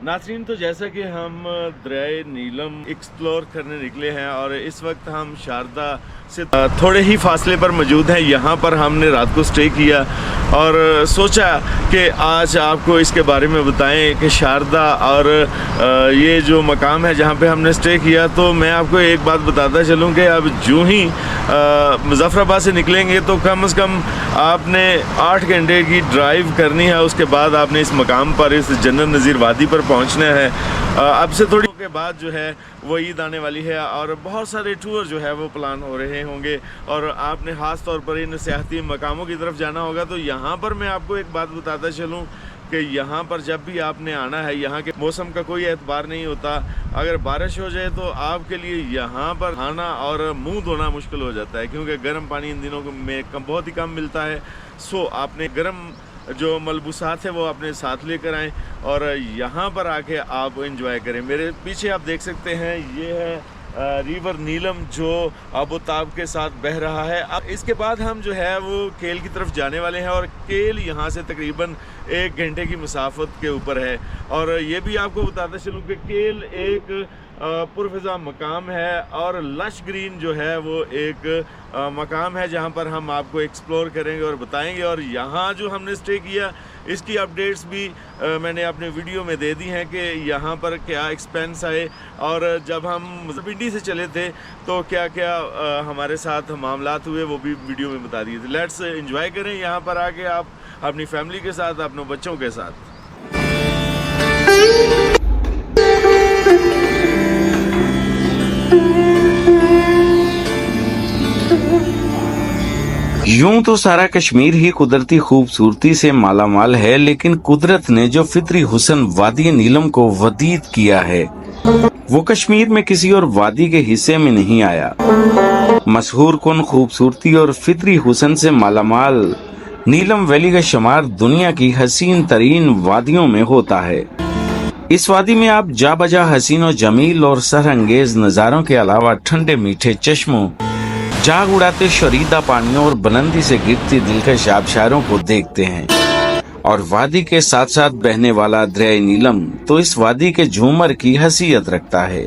नाज़रीन, तो जैसा कि हम दरियाए नीलम एक्सप्लोर करने निकले हैं और इस वक्त हम शारदा से थोड़े ही फासले पर मौजूद हैं। यहाँ पर हमने रात को स्टे किया और सोचा कि आज आपको इसके बारे में बताएं कि शारदा और ये जो मकाम है जहाँ पे हमने स्टे किया। तो मैं आपको एक बात बताता चलूँ कि अब जो ही मुज़फ़्फ़राबाद से निकलेंगे तो कम से कम आपने 8 घंटे की ड्राइव करनी है। उसके बाद आपने इस मकाम पर, इस जन्नत नज़ीर वादी पर पहुंचना है। अब से थोड़ी के बाद जो है वो ईद आने वाली है और बहुत सारे टूर जो है वो प्लान हो रहे होंगे और आपने ख़ास तौर पर इन सियाहती मकामों की तरफ जाना होगा। तो यहाँ पर मैं आपको एक बात बताता चलूँ कि यहाँ पर जब भी आपने आना है, यहाँ के मौसम का कोई एतबार नहीं होता। अगर बारिश हो जाए तो आपके लिए यहाँ पर खाना और मुंह धोना मुश्किल हो जाता है, क्योंकि गर्म पानी इन दिनों में बहुत ही कम मिलता है। सो आपने गर्म जो मलबूसात है वो अपने साथ लेकर आएँ और यहाँ पर आके आप एंजॉय करें। मेरे पीछे आप देख सकते हैं ये है रिवर नीलम जो आबोताब के साथ बह रहा है। अब इसके बाद हम जो है वो केल की तरफ जाने वाले हैं और केल यहाँ से तकरीबन 1 घंटे की मुसाफत के ऊपर है। और ये भी आपको बताते चलूँ कि केल एक पुरफ़िज़ा मकाम है और लश ग्रीन जो है वो एक मकाम है जहाँ पर हम आपको एक्सप्लोर करेंगे और बताएंगे। और यहाँ जो हमने स्टे किया इसकी अपडेट्स भी मैंने अपने वीडियो में दे दी हैं कि यहाँ पर क्या एक्सपेंस आए और जब हम पिंडी से चले थे तो क्या क्या हमारे साथ मामलात हुए वो भी वीडियो में बता दिए थे। लेट्स एंजॉय करें यहाँ पर आके आप अपनी फैमिली के साथ, अपने बच्चों के साथ। यूं तो सारा कश्मीर ही कुदरती खूबसूरती से मालामाल है, लेकिन कुदरत ने जो फितरी हुस्न वादी नीलम को वदीद किया है वो कश्मीर में किसी और वादी के हिस्से में नहीं आया। मशहूर कुन खूबसूरती और फितरी हुस्न से मालामाल नीलम वैली का शुमार दुनिया की हसीन तरीन वादियों में होता है। इस वादी में आप जा बजा हसीन और जमील और सरअंगेज नजारों के अलावा ठंडे मीठे चश्मों, जाग उड़ाते शरीदा पानियों और बुलंदी से गिरती दिलकश आबशारों को देखते हैं। और वादी के साथ साथ बहने वाला दरियाए नीलम तो इस वादी के झूमर की हैसियत रखता है।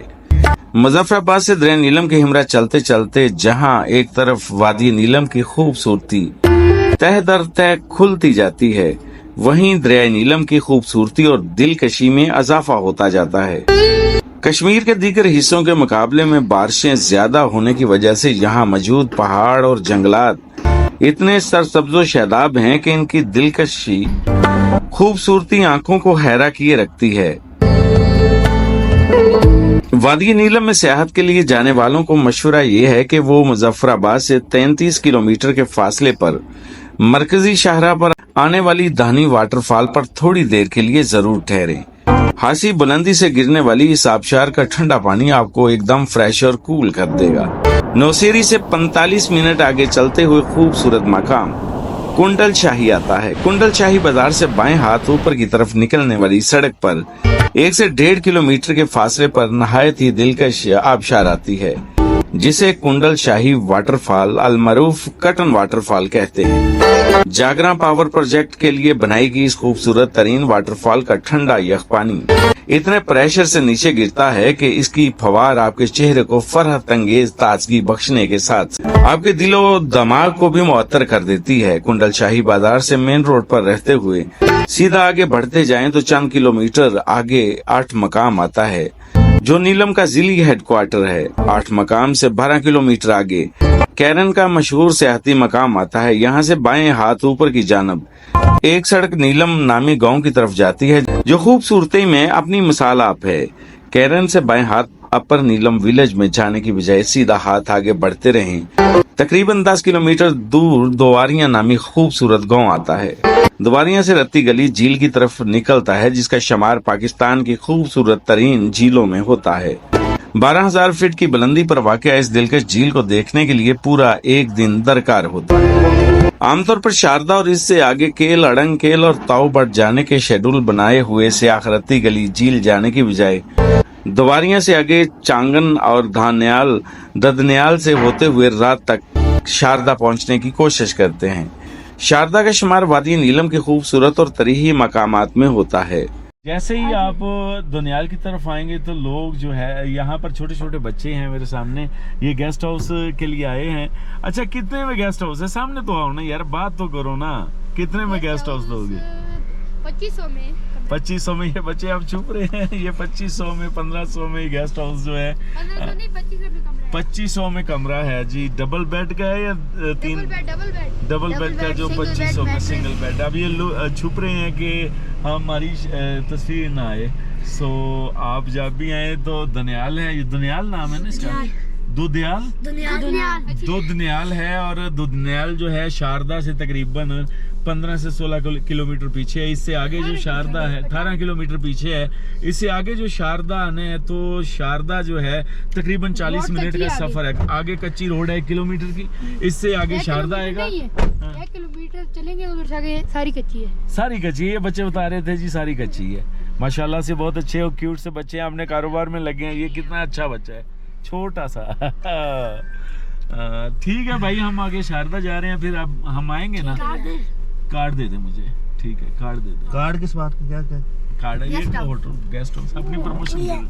मुजफ्फराबाद से दरियाए नीलम के हमरा चलते चलते जहां एक तरफ वादी नीलम की खूबसूरती तह दर तह खुलती जाती है, वहीं दरियाए नीलम की खूबसूरती और दिलकशी में इजाफा होता जाता है। कश्मीर के दीगर हिस्सों के मुकाबले में बारिशें ज्यादा होने की वजह से यहाँ मौजूद पहाड़ और जंगलात इतने सरसब्जो शैदाब हैं कि इनकी दिलकशी खूबसूरती आंखों को हैरा किए रखती है। वादी नीलम में सियाहत के लिए जाने वालों को मशवरा ये है कि वो मुजफ्फराबाद से 33 किलोमीटर के फासले पर मरकजी शाहराह पर आने वाली दानी वाटरफॉल पर थोड़ी देर के लिए जरूर ठहरें। हासी बुलंदी से गिरने वाली इस आबशार का ठंडा पानी आपको एकदम फ्रेश और कूल कर देगा। नौसेरी से 45 मिनट आगे चलते हुए खूबसूरत मकाम कुंडल शाही आता है। कुंडल शाही बाजार से बाएं हाथ ऊपर की तरफ निकलने वाली सड़क पर 1 से 1.5 किलोमीटर के फासले पर नहायत ही दिलकश आबशार आती है, जिसे कुंडल शाही वाटरफॉल अलमरूफ कटन वाटरफॉल कहते हैं। जागरा पावर प्रोजेक्ट के लिए बनाई गई इस खूबसूरत तरीन वाटरफॉल का ठंडा यख पानी इतने प्रेशर से नीचे गिरता है कि इसकी फवार आपके चेहरे को फरहत अंगेज ताजगी बख्शने के साथ आपके दिलो दिमाग को भी मुअत्तर कर देती है। कुंडल शाही बाजार से मेन रोड पर रहते हुए सीधा आगे बढ़ते जाएं तो चंद किलोमीटर आगे 8 मकाम आता है, जो नीलम का जिली हेडक्वार्टर है। 8 मकाम से 12 किलोमीटर आगे कैरन का मशहूर सियाहती मकाम आता है। यहाँ से बाएं हाथ ऊपर की जानब एक सड़क नीलम नामी गांव की तरफ जाती है, जो खूबसूरती में अपनी मिसाल आप है। कैरन से बाएं हाथ अपर नीलम विलेज में जाने की बजाय सीधा हाथ आगे बढ़ते रहें। तकरीबन 10 किलोमीटर दूर दोवारियां नामी खूबसूरत गांव आता है। दोवारियां से रत्ती गली झील की तरफ निकलता है, जिसका शुमार पाकिस्तान की खूबसूरत तरीन झीलों में होता है। 12,000 फीट की बुलंदी पर वाक़या इस दिलकश झील को देखने के लिए पूरा एक दिन दरकार होता है। आमतौर पर शारदा और इससे आगे केल, अड़ंग केल और ताऊ बट जाने के शेड्यूल बनाए हुए से रत्ती गली झील जाने की बजाय दोवारियां से आगे चांगन और धान्याल ददन्याल से होते हुए रात तक शारदा पहुंचने की कोशिश करते हैं। शारदा का शुमार वादी नीलम के खूबसूरत और तरीही मकामात में होता है। जैसे ही आप दुनियाल की तरफ आएंगे तो लोग जो है यहाँ पर छोटे छोटे बच्चे हैं मेरे सामने, ये गेस्ट हाउस के लिए आए हैं। अच्छा, कितने में गेस्ट हाउस है? सामने तो आओ ना यार, बात तो करो ना, कितने में गेस्ट हाउस दोगे? 2500 में। 2500 में। ये बच्चे अब चुप रहे हैं। ये 2500 में, 1500 में गेस्ट हाउस जो है, 1500 नहीं, 2500 में कमरा है। 2500 में कमरा है जी। डबल बेड का है या तीन? डबल बेड का जो 2500 में सिंगल बेड। अब ये लोग छुप रहे हैं कि हमारी तस्वीर ना आए। सो आप जब भी आए तो दुनियाल है, ये दुनियाल नाम है ना इसका? दुनियाल दुनियाल है। और दुनियाल जो है शारदा से तकरीबन 15 से 16 किलोमीटर पीछे है। इससे आगे जो शारदा है 18 किलोमीटर पीछे है। इससे आगे जो शारदा आने है तो शारदा जो है तकरीबन 40 मिनट का सफर है। आगे कच्ची रोड है 1 किलोमीटर की, इससे आगे शारदा आएगा। 1 किलोमीटर चलेंगे उधर से आगे सारी कच्ची है। सारी कच्ची है, बच्चे बता रहे थे जी, सारी कच्ची है। माशाल्लाह से बहुत अच्छे और क्यूट से बच्चे हैं, अपने कारोबार में लगे हैं। ये कितना अच्छा बच्चा है, छोटा सा। ठीक है भाई, हम आगे शारदा जा रहे हैं, फिर अब हम आएंगे ना। कार्ड दे दे मुझे, ठीक है, कार्ड दे दे। कार्ड किस बात का? क्या कार्ड है ये? होटल गेस्ट हाउस अपनी प्रमोशन।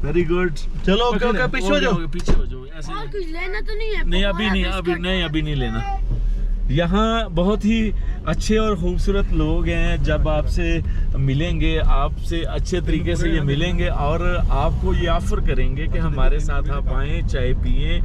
वेरी गुड, चलो ओके, पीछे हो जाओ, पीछे हो जाओ। ऐसे और कुछ लेना तो नहीं है? नहीं, अभी नहीं लेना। यहाँ बहुत ही अच्छे और खूबसूरत लोग हैं। जब आपसे मिलेंगे, आपसे अच्छे तरीके से ये मिलेंगे और आपको ये ऑफर करेंगे कि हमारे साथ आप आएँ, चाय पिए।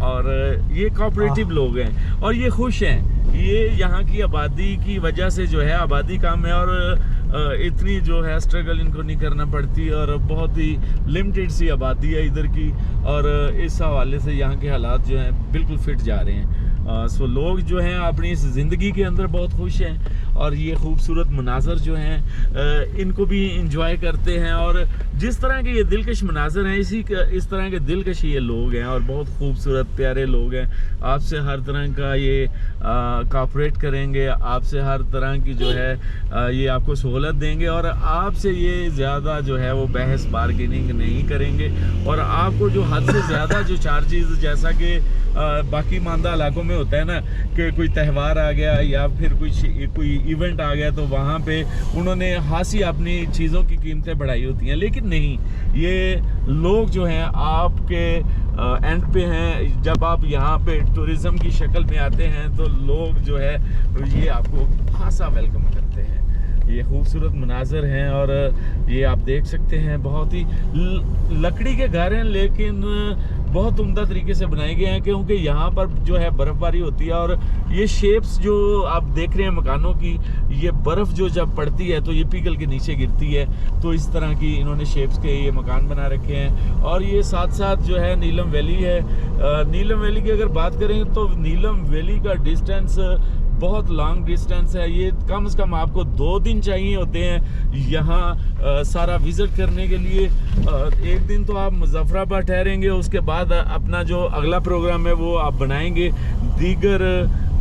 और ये कोऑपरेटिव लोग हैं और ये खुश हैं। ये यहाँ की आबादी की वजह से जो है, आबादी कम है और इतनी जो है स्ट्रगल इनको नहीं करना पड़ती और बहुत ही लिमिटेड सी आबादी है इधर की। और इस हवाले से यहाँ के हालात जो हैं बिल्कुल फिट जा रहे हैं। सो लोग जो हैं अपनी इस ज़िंदगी के अंदर बहुत खुश हैं और ये खूबसूरत मनाज़र जो हैं इनको भी इंजॉय करते हैं। और जिस तरह के ये दिलकश मनाज़र हैं, इस तरह के दिलकश ये लोग हैं और बहुत खूबसूरत प्यारे लोग हैं। आपसे हर तरह का ये कोऑपरेट करेंगे, आपसे हर तरह की जो है ये आपको सहूलत देंगे और आपसे ये ज़्यादा जो है वो बहस बार्गेनिंग नहीं करेंगे। और आपको जो हद से ज़्यादा जो चार्जेस, जैसा कि बाकी मानदा इलाकों में होता है ना कि कोई त्यौहार आ गया या फिर कोई इवेंट आ गया तो वहाँ पे उन्होंने हासी अपनी चीज़ों की कीमतें बढ़ाई होती हैं, लेकिन नहीं, ये लोग जो हैं आपके एंड पे हैं। जब आप यहाँ पे टूरिज़्म की शक्ल में आते हैं तो लोग जो है ये आपको खासा वेलकम करते हैं। ये खूबसूरत मनाज़र हैं और ये आप देख सकते हैं, बहुत ही लकड़ी के घर हैं लेकिन बहुत उम्दा तरीके से बनाए गए हैं, क्योंकि यहाँ पर जो है बर्फ़बारी होती है और ये शेप्स जो आप देख रहे हैं मकानों की, ये बर्फ़ जो जब पड़ती है तो ये पिघल के नीचे गिरती है। तो इस तरह की इन्होंने शेप्स के ये मकान बना रखे हैं। और ये साथ साथ जो है नीलम वैली है। नीलम वैली की अगर बात करें तो नीलम वैली का डिस्टेंस बहुत लॉन्ग डिस्टेंस है। ये कम से कम आपको 2 दिन चाहिए होते हैं यहाँ सारा विज़िट करने के लिए। एक दिन तो आप मुजफ्फराबाद ठहरेंगे, उसके बाद अपना जो अगला प्रोग्राम है वो आप बनाएंगे दीगर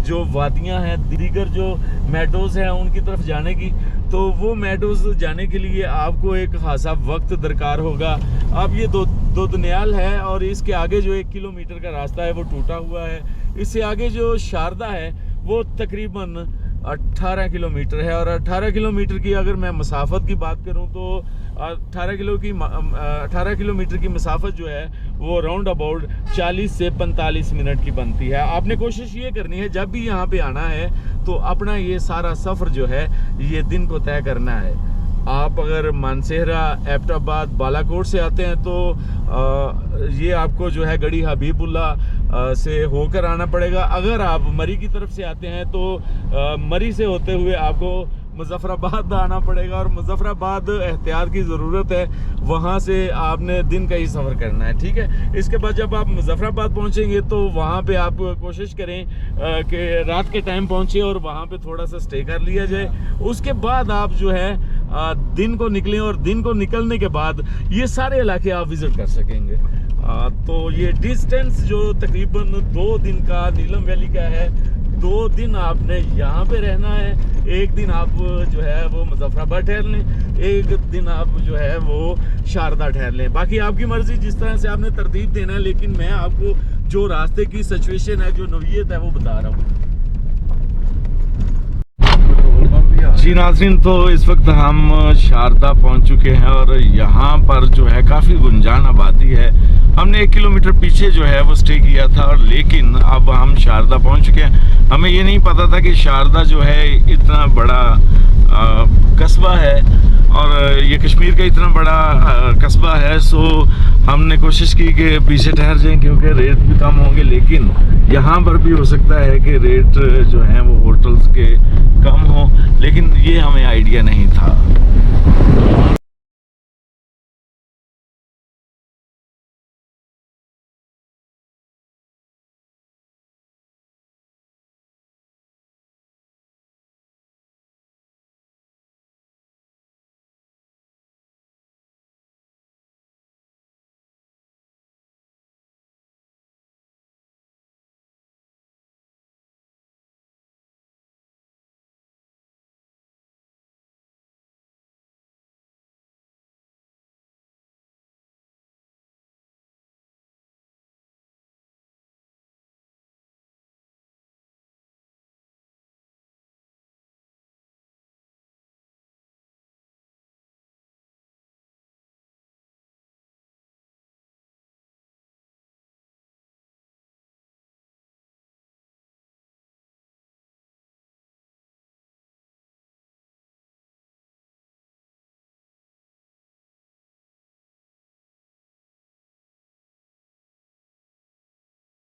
जो वादियाँ हैं, दीगर जो मेडोज़ हैं उनकी तरफ जाने की। तो वो मेडोज़ जाने के लिए आपको एक खासा वक्त दरकार होगा। अब ये दो दुनियाल है और इसके आगे जो 1 किलोमीटर का रास्ता है वो टूटा हुआ है। इससे आगे जो शारदा है वो तकरीबन 18 किलोमीटर है। और 18 किलोमीटर की अगर मैं मसाफत की बात करूं तो 18 किलोमीटर की मसाफत जो है वो राउंड अबाउट 40 से 45 मिनट की बनती है। आपने कोशिश ये करनी है जब भी यहाँ पे आना है तो अपना ये सारा सफ़र जो है ये दिन को तय करना है। आप अगर मानसेहरा, एबटाबाद, बालाकोट से आते हैं तो ये आपको जो है गड़ी हबीबुल्ला से होकर आना पड़ेगा। अगर आप मरी की तरफ से आते हैं तो मरी से होते हुए आपको मुजफ्फराबाद आना पड़ेगा। और मुजफ्फराबाद एहतियात की ज़रूरत है, वहाँ से आपने दिन का ही सफ़र करना है, ठीक है। इसके बाद जब आप मुजफ्फराबाद पहुँचेंगे तो वहाँ पे आप कोशिश करें कि रात के टाइम पहुँचे और वहाँ पे थोड़ा सा स्टे कर लिया जाए। उसके बाद आप जो है दिन को निकलें और दिन को निकलने के बाद ये सारे इलाके आप विज़िट कर सकेंगे। तो ये डिस्टेंस जो तकरीबन 2 दिन का नीलम वैली का है, 2 दिन आपने यहाँ पे रहना है। एक दिन आप जो है वो मुजफ्फराबाद ठहर लें, एक दिन आप जो है वो शारदा ठहर लें। बाकी आपकी मर्ज़ी, जिस तरह से आपने तरतीब देना है। लेकिन मैं आपको जो रास्ते की सिचुएशन है, जो नौइयत है वो बता रहा हूँ। जी नाज़रीन, तो इस वक्त हम शारदा पहुंच चुके हैं और यहाँ पर जो है काफ़ी गुंजान आबादी है। हमने 1 किलोमीटर पीछे जो है वो स्टे किया था, और लेकिन अब हम शारदा पहुंच चुके हैं। हमें ये नहीं पता था कि शारदा जो है इतना बड़ा कस्बा है और ये कश्मीर का इतना बड़ा कस्बा है। सो हमने कोशिश की कि पीछे ठहर जाएं क्योंकि रेट भी कम होंगे, लेकिन यहाँ पर भी हो सकता है कि रेट जो हैं वो होटल्स के कम हो, लेकिन ये हमें आइडिया नहीं था।